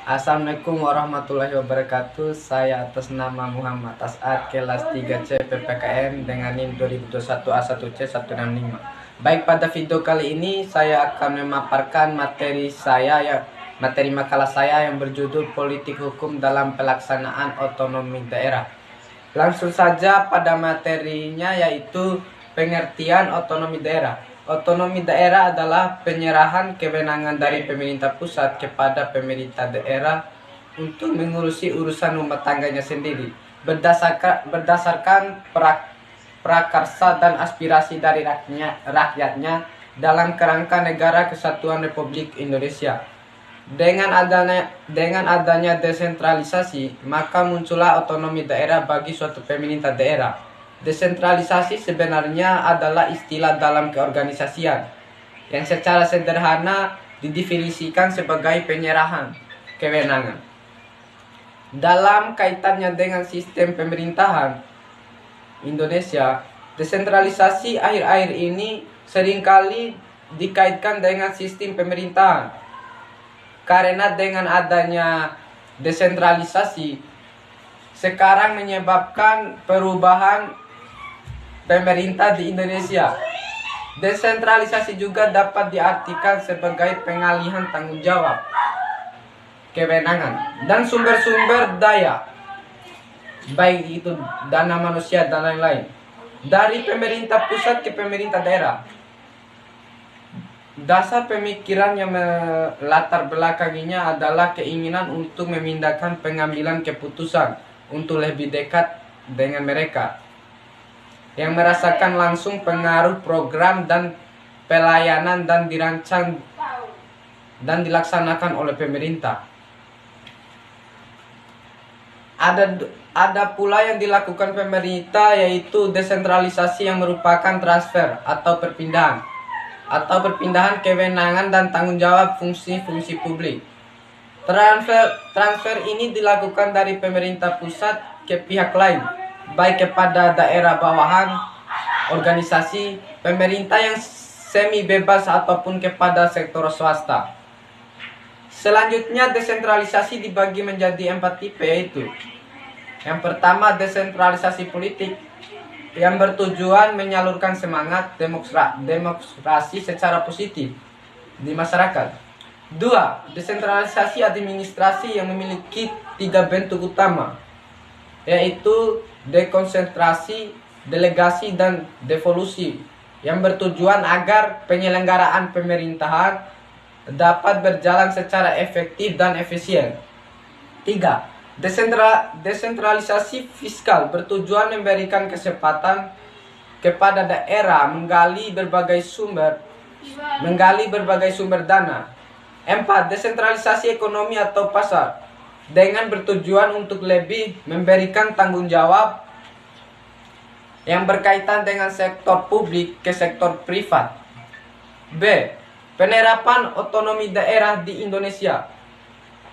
Assalamualaikum warahmatullahi wabarakatuh. Saya atas nama Muhammad As'ad, kelas 3C PPKN dengan NIM 2021 A1C165. Baik, pada video kali ini saya akan memaparkan materi makalah saya yang berjudul Politik Hukum dalam Pelaksanaan Otonomi Daerah. Langsung saja pada materinya, yaitu pengertian otonomi daerah. Otonomi daerah adalah penyerahan kewenangan dari pemerintah pusat kepada pemerintah daerah untuk mengurusi urusan rumah tangganya sendiri berdasarkan prakarsa dan aspirasi dari rakyatnya dalam kerangka Negara Kesatuan Republik Indonesia. Dengan adanya desentralisasi, maka muncullah otonomi daerah bagi suatu pemerintah daerah. Desentralisasi sebenarnya adalah istilah dalam keorganisasian yang secara sederhana didefinisikan sebagai penyerahan kewenangan. Dalam kaitannya dengan sistem pemerintahan Indonesia, desentralisasi akhir-akhir ini seringkali dikaitkan dengan sistem pemerintahan. Karena dengan adanya desentralisasi sekarang menyebabkan perubahan pemerintah di Indonesia. Desentralisasi juga dapat diartikan sebagai pengalihan tanggung jawab, kewenangan, dan sumber-sumber daya, baik itu dana manusia dan lain-lain, dari pemerintah pusat ke pemerintah daerah. Dasar pemikiran yang melatar belakanginya adalah keinginan untuk memindahkan pengambilan keputusan untuk lebih dekat dengan mereka yang merasakan langsung pengaruh program dan pelayanan dan dirancang dan dilaksanakan oleh pemerintah. Ada pula yang dilakukan pemerintah, yaitu desentralisasi yang merupakan transfer atau perpindahan kewenangan dan tanggung jawab fungsi-fungsi publik. Transfer ini dilakukan dari pemerintah pusat ke pihak lain, baik kepada daerah bawahan, organisasi pemerintah yang semi bebas ataupun kepada sektor swasta. Selanjutnya, desentralisasi dibagi menjadi 4 tipe, yaitu yang pertama, desentralisasi politik yang bertujuan menyalurkan semangat demokrasi secara positif di masyarakat. 2. Desentralisasi administrasi yang memiliki 3 bentuk utama, yaitu dekonsentrasi, delegasi, dan devolusi, yang bertujuan agar penyelenggaraan pemerintahan dapat berjalan secara efektif dan efisien. 3. Desentralisasi fiskal bertujuan memberikan kesempatan kepada daerah menggali berbagai sumber dana. 4. Desentralisasi ekonomi atau pasar dengan bertujuan untuk lebih memberikan tanggung jawab yang berkaitan dengan sektor publik ke sektor privat. B. Penerapan otonomi daerah di Indonesia.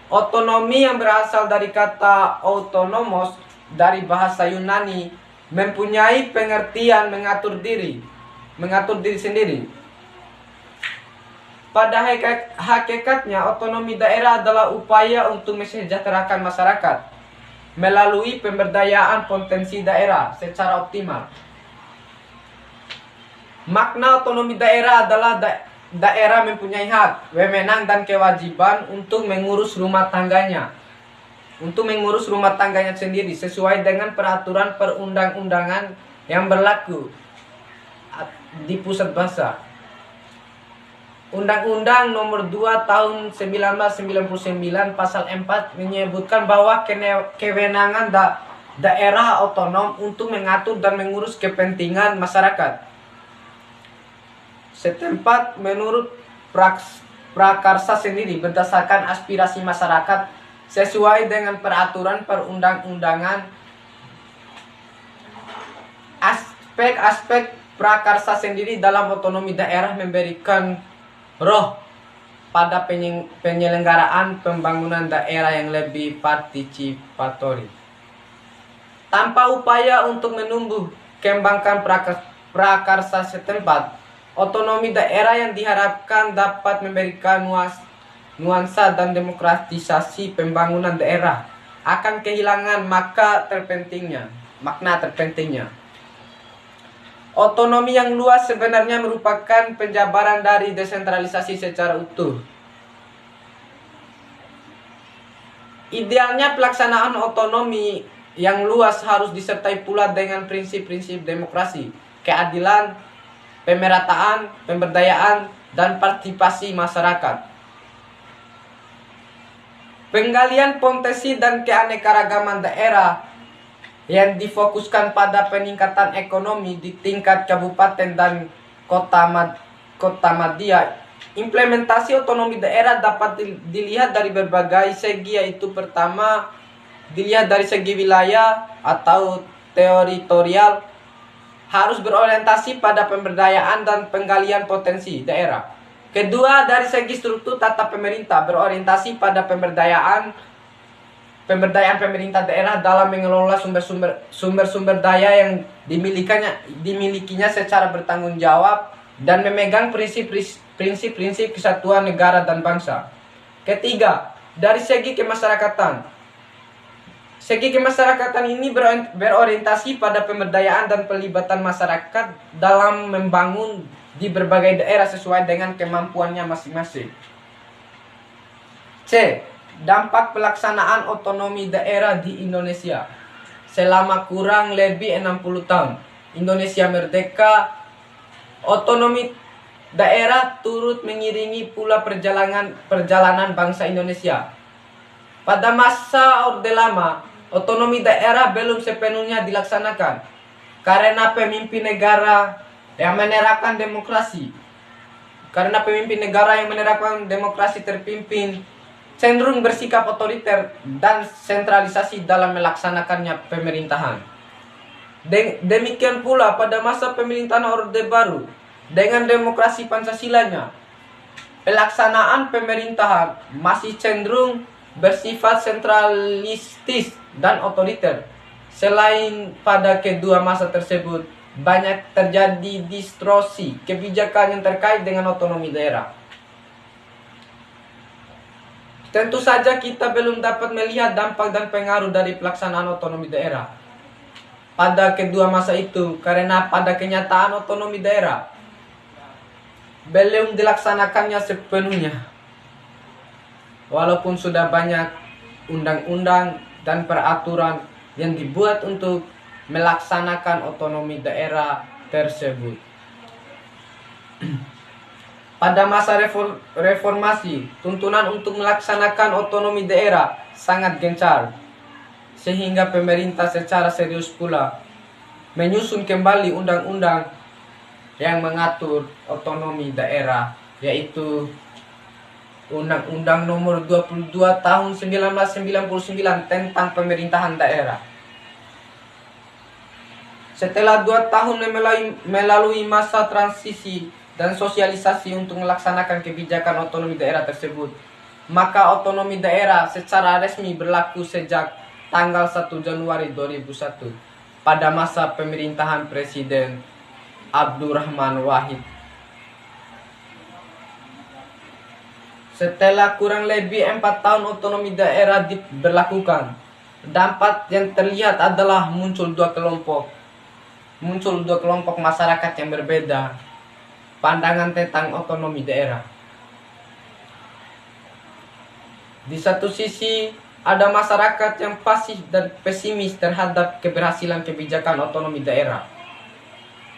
Otonomi yang berasal dari kata autonomos dari bahasa Yunani mempunyai pengertian mengatur diri sendiri. Pada hakikatnya, otonomi daerah adalah upaya untuk mesejahterakan masyarakat melalui pemberdayaan potensi daerah secara optimal. Makna otonomi daerah adalah daerah mempunyai hak, wewenang, dan kewajiban untuk mengurus rumah tangganya sendiri sesuai dengan peraturan perundang-undangan yang berlaku di pusat bahasa. Undang-Undang Nomor 2 Tahun 1999 Pasal 4 menyebutkan bahwa kewenangan daerah otonom untuk mengatur dan mengurus kepentingan masyarakat setempat menurut prakarsa sendiri berdasarkan aspirasi masyarakat sesuai dengan peraturan perundang-undangan. Aspek-aspek prakarsa sendiri dalam otonomi daerah memberikan roh pada penyelenggaraan pembangunan daerah yang lebih partisipatori. Tanpa upaya untuk menumbuh kembangkan prakarsa setempat, otonomi daerah yang diharapkan dapat memberikan nuansa dan demokratisasi pembangunan daerah akan kehilangan makna terpentingnya. Otonomi yang luas sebenarnya merupakan penjabaran dari desentralisasi secara utuh. Idealnya pelaksanaan otonomi yang luas harus disertai pula dengan prinsip-prinsip demokrasi, keadilan, pemerataan, pemberdayaan, dan partisipasi masyarakat. Penggalian potensi dan keanekaragaman daerah yang difokuskan pada peningkatan ekonomi di tingkat kabupaten dan kota madya. Implementasi otonomi daerah dapat dilihat dari berbagai segi, yaitu pertama, dilihat dari segi wilayah atau teritorial, harus berorientasi pada pemberdayaan dan penggalian potensi daerah. Kedua, dari segi struktur tata pemerintah, berorientasi pada pemberdayaan pemerintah daerah dalam mengelola sumber-sumber daya yang dimilikinya secara bertanggung jawab dan memegang prinsip-prinsip kesatuan negara dan bangsa. Ketiga, dari segi kemasyarakatan. Segi kemasyarakatan ini berorientasi pada pemberdayaan dan pelibatan masyarakat dalam membangun di berbagai daerah sesuai dengan kemampuannya masing-masing. C. Dampak pelaksanaan otonomi daerah di Indonesia. Selama kurang lebih 60 tahun Indonesia merdeka, otonomi daerah turut mengiringi pula perjalanan bangsa Indonesia. Pada masa Orde Lama, otonomi daerah belum sepenuhnya dilaksanakan karena pemimpin negara yang menerapkan demokrasi. Terpimpin cenderung bersikap otoriter dan sentralisasi dalam melaksanakannya pemerintahan. Demikian pula pada masa pemerintahan Orde Baru, dengan demokrasi Pancasilanya, pelaksanaan pemerintahan masih cenderung bersifat sentralistis dan otoriter. Selain pada kedua masa tersebut, banyak terjadi distorsi kebijakan yang terkait dengan otonomi daerah. Tentu saja kita belum dapat melihat dampak dan pengaruh dari pelaksanaan otonomi daerah pada kedua masa itu, karena pada kenyataan otonomi daerah belum dilaksanakannya sepenuhnya. Walaupun sudah banyak undang-undang dan peraturan yang dibuat untuk melaksanakan otonomi daerah tersebut. Pada masa reformasi, tuntunan untuk melaksanakan otonomi daerah sangat gencar, sehingga pemerintah secara serius pula menyusun kembali undang-undang yang mengatur otonomi daerah, yaitu Undang-Undang Nomor 22 Tahun 1999 tentang Pemerintahan Daerah. Setelah 2 tahun melalui masa transisi dan sosialisasi untuk melaksanakan kebijakan otonomi daerah tersebut, maka otonomi daerah secara resmi berlaku sejak tanggal 1 Januari 2001 pada masa pemerintahan Presiden Abdurrahman Wahid. Setelah kurang lebih 4 tahun otonomi daerah diberlakukan, dampak yang terlihat adalah muncul dua kelompok masyarakat yang berbeda pandangan tentang otonomi daerah. Di satu sisi, ada masyarakat yang pasif dan pesimis terhadap keberhasilan kebijakan otonomi daerah.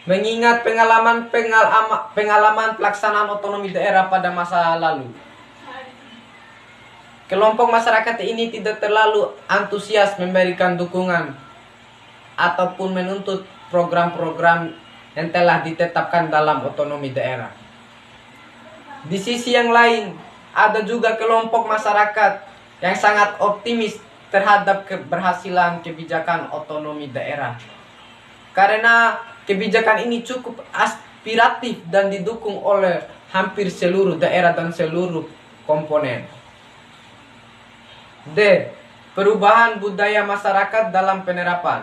Mengingat pengalaman pelaksanaan otonomi daerah pada masa lalu. Kelompok masyarakat ini tidak terlalu antusias memberikan dukungan ataupun menuntut program-program yang telah ditetapkan dalam otonomi daerah. Di sisi yang lain, ada juga kelompok masyarakat yang sangat optimis terhadap keberhasilan kebijakan otonomi daerah. Karena kebijakan ini cukup aspiratif dan didukung oleh hampir seluruh daerah dan seluruh komponen. D. Perubahan budaya masyarakat dalam penerapan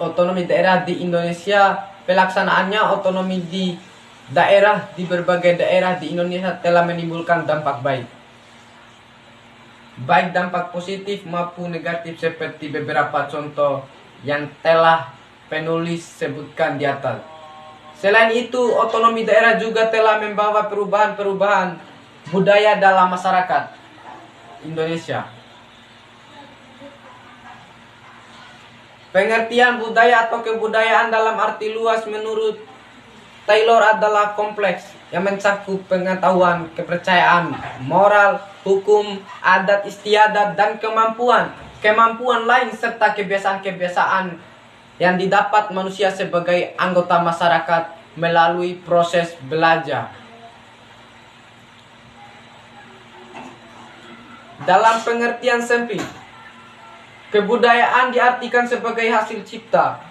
otonomi daerah di Indonesia. Pelaksanaannya otonomi di daerah di berbagai daerah di Indonesia telah menimbulkan dampak baik dampak positif maupun negatif seperti beberapa contoh yang telah penulis sebutkan di atas. Selain itu, otonomi daerah juga telah membawa perubahan-perubahan budaya dalam masyarakat Indonesia. Pengertian budaya atau kebudayaan dalam arti luas menurut Taylor adalah kompleks yang mencakup pengetahuan, kepercayaan, moral, hukum, adat istiadat, dan kemampuan lain serta kebiasaan-kebiasaan yang didapat manusia sebagai anggota masyarakat melalui proses belajar. Dalam pengertian sempit, kebudayaan diartikan sebagai hasil cipta,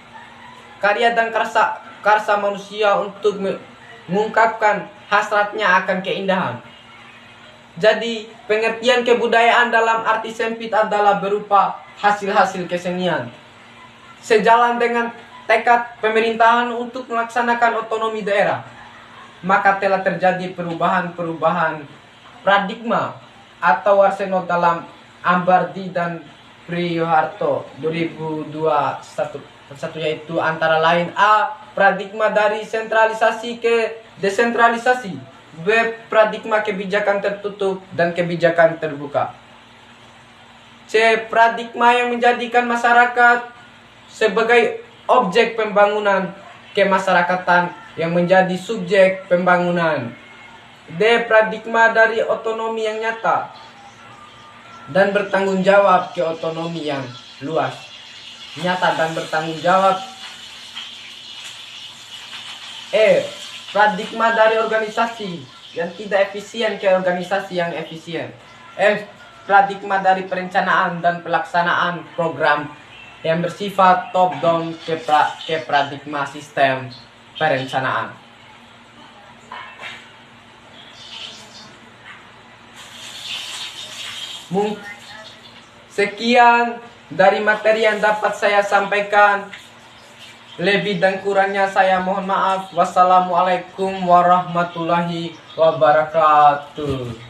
karya dan karsa manusia untuk mengungkapkan hasratnya akan keindahan. Jadi, pengertian kebudayaan dalam arti sempit adalah berupa hasil-hasil kesenian. Sejalan dengan tekad pemerintahan untuk melaksanakan otonomi daerah, maka telah terjadi perubahan-perubahan paradigma atau Warsenot dalam Ambardi dan Priyoharto 2021, yaitu antara lain A. Paradigma dari sentralisasi ke desentralisasi, B. Paradigma kebijakan tertutup dan kebijakan terbuka, C. Paradigma yang menjadikan masyarakat sebagai objek pembangunan kemasyarakatan yang menjadi subjek pembangunan, D. Paradigma dari otonomi yang nyata dan bertanggung jawab ke otonomi yang luas, nyata dan bertanggung jawab. E. Paradigma dari organisasi yang tidak efisien ke organisasi yang efisien. F. Paradigma dari perencanaan dan pelaksanaan program yang bersifat top down ke paradigma sistem perencanaan. Sekian dari materi yang dapat saya sampaikan. Lebih dan kurangnya saya mohon maaf. Wassalamualaikum warahmatullahi wabarakatuh.